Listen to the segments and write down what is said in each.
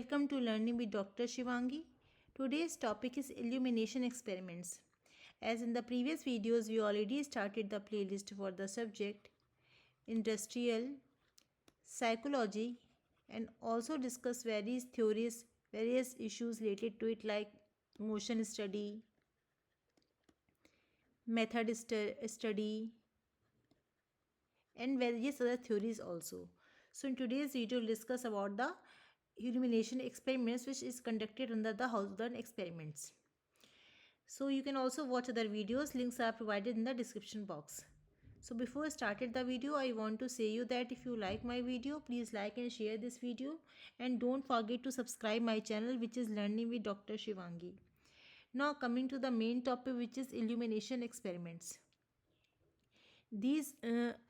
Welcome to Learning with Dr. Shivangi. Today's topic is Illumination Experiments. As in the previous videos, we already started the playlist for the subject Industrial Psychology and also discuss various theories, various issues related to it like motion study, method study, and various other theories also. So in today's video, we'll discuss about the illumination experiments which is conducted under the Hawthorne experiments. So you can also watch other videos, links are provided in the description box. So before I started the video, I want to say you that if you like my video, please like and share this video, and don't forget to subscribe my channel which is Learning with Dr. Shivangi. Now coming to the main topic, which is illumination experiments. These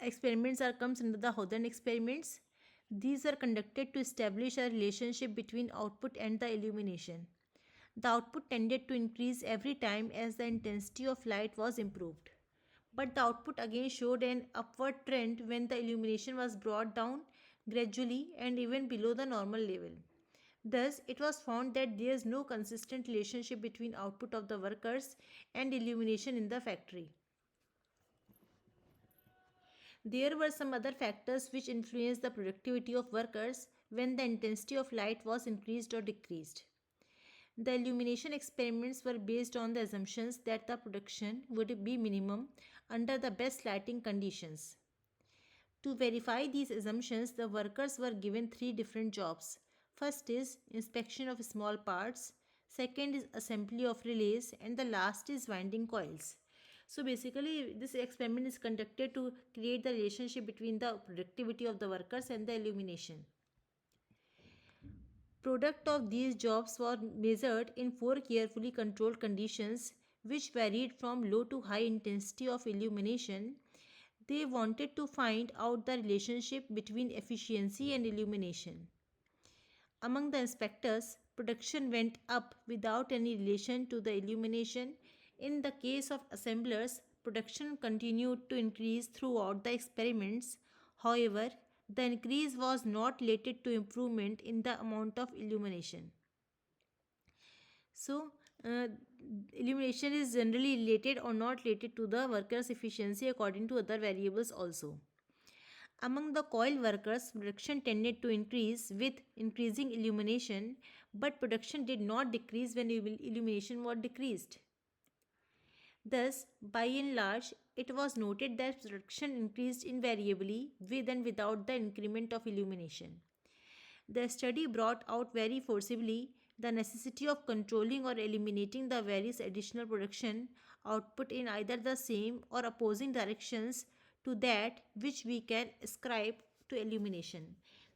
experiments are comes under the Hawthorne experiments. These are conducted to establish a relationship between output and the illumination. The output tended to increase every time as the intensity of light was improved. But the output again showed an upward trend when the illumination was brought down gradually and even below the normal level. Thus, it was found that there is no consistent relationship between output of the workers and illumination in the factory. There were some other factors which influenced the productivity of workers when the intensity of light was increased or decreased. The illumination experiments were based on the assumptions that the production would be minimum under the best lighting conditions. To verify these assumptions, the workers were given three different jobs. First is inspection of small parts, second is assembly of relays, and the last is winding coils. So basically, this experiment is conducted to create the relationship between the productivity of the workers and the illumination. Product of these jobs were measured in four carefully controlled conditions which varied from low to high intensity of illumination. They wanted to find out the relationship between efficiency and illumination. Among the inspectors, production went up without any relation to the illumination. In the case of assemblers, production continued to increase throughout the experiments. However, the increase was not related to improvement in the amount of illumination. So, illumination is generally related or not related to the workers' efficiency according to other variables also. Among the coil workers, production tended to increase with increasing illumination, but production did not decrease when illumination was decreased. Thus, by and large, it was noted that production increased invariably with and without the increment of illumination. The study brought out very forcibly the necessity of controlling or eliminating the various additional production output in either the same or opposing directions to that which we can ascribe to illumination.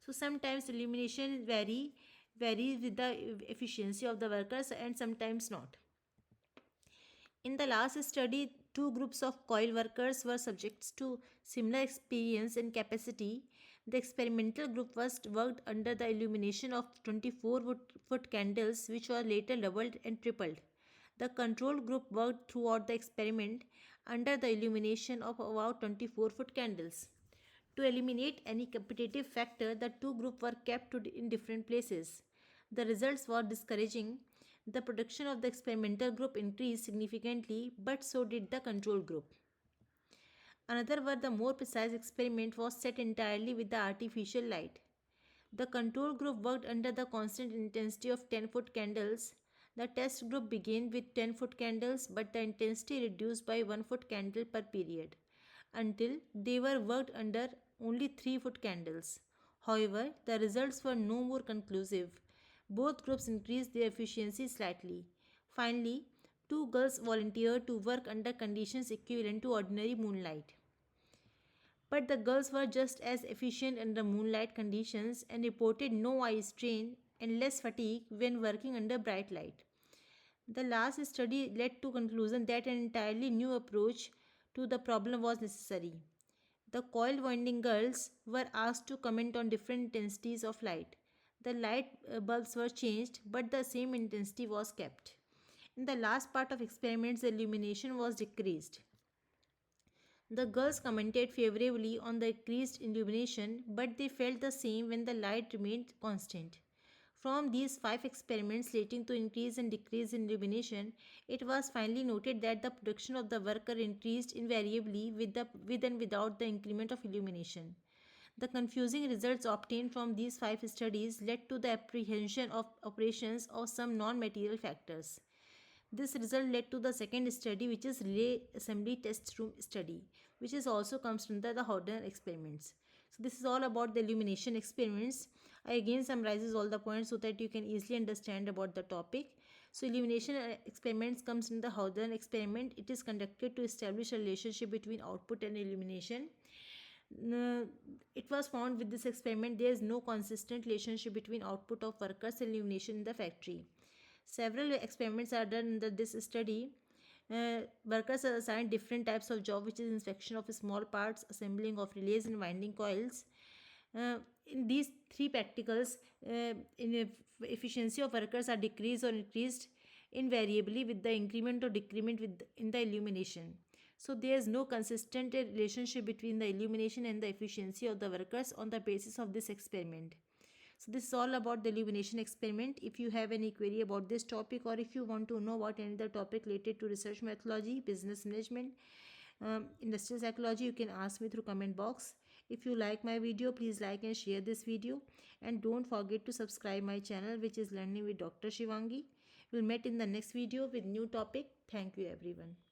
So sometimes illumination varies with the efficiency of the workers and sometimes not. In the last study, two groups of coil workers were subjects to similar experience and capacity. The experimental group first worked under the illumination of 24-foot candles, which were later doubled and tripled. The control group worked throughout the experiment under the illumination of about 24-foot candles. To eliminate any competitive factor, the two groups were kept in different places. The results were discouraging. The production of the experimental group increased significantly, but so did the control group. Another were the more precise experiment was set entirely with the artificial light. The control group worked under the constant intensity of 10-foot candles. The test group began with 10-foot candles, but the intensity reduced by 1-foot candle per period until they were worked under only 3-foot candles. However, the results were no more conclusive. Both groups increased their efficiency slightly. Finally, two girls volunteered to work under conditions equivalent to ordinary moonlight. But the girls were just as efficient under moonlight conditions and reported no eye strain and less fatigue when working under bright light. The last study led to conclusion that an entirely new approach to the problem was necessary. The coil winding girls were asked to comment on different intensities of light. The light bulbs were changed, but the same intensity was kept. In the last part of experiments, the illumination was decreased. The girls commented favorably on the increased illumination, but they felt the same when the light remained constant. From these 5 experiments relating to increase and decrease in illumination, it was finally noted that the production of the worker increased invariably with and without the increment of illumination. The confusing results obtained from these 5 studies led to the apprehension of operations of some non-material factors. This result led to the second study, which is relay assembly test room study, which is also comes from the Howden experiments. So this is all about the illumination experiments. I again summarizes all the points so that you can easily understand about the topic. So illumination experiments comes in the Howden experiment. It is conducted to establish a relationship between output and illumination. It was found with this experiment there is no consistent relationship between output of workers and illumination in the factory. Several experiments are done in this study. Workers are assigned different types of job, which is inspection of small parts, assembling of relays and winding coils. In these 3 practicals, efficiency of workers are decreased or increased invariably with the increment or decrement in the illumination. So there is no consistent relationship between the illumination and the efficiency of the workers on the basis of this experiment. So this is all about the illumination experiment. If you have any query about this topic, or if you want to know about any other topic related to research methodology, business management, industrial psychology, you can ask me through comment box. If you like my video, please like and share this video, and don't forget to subscribe my channel, which is Learning with Dr. Shivangi. We'll meet in the next video with new topic. Thank you everyone.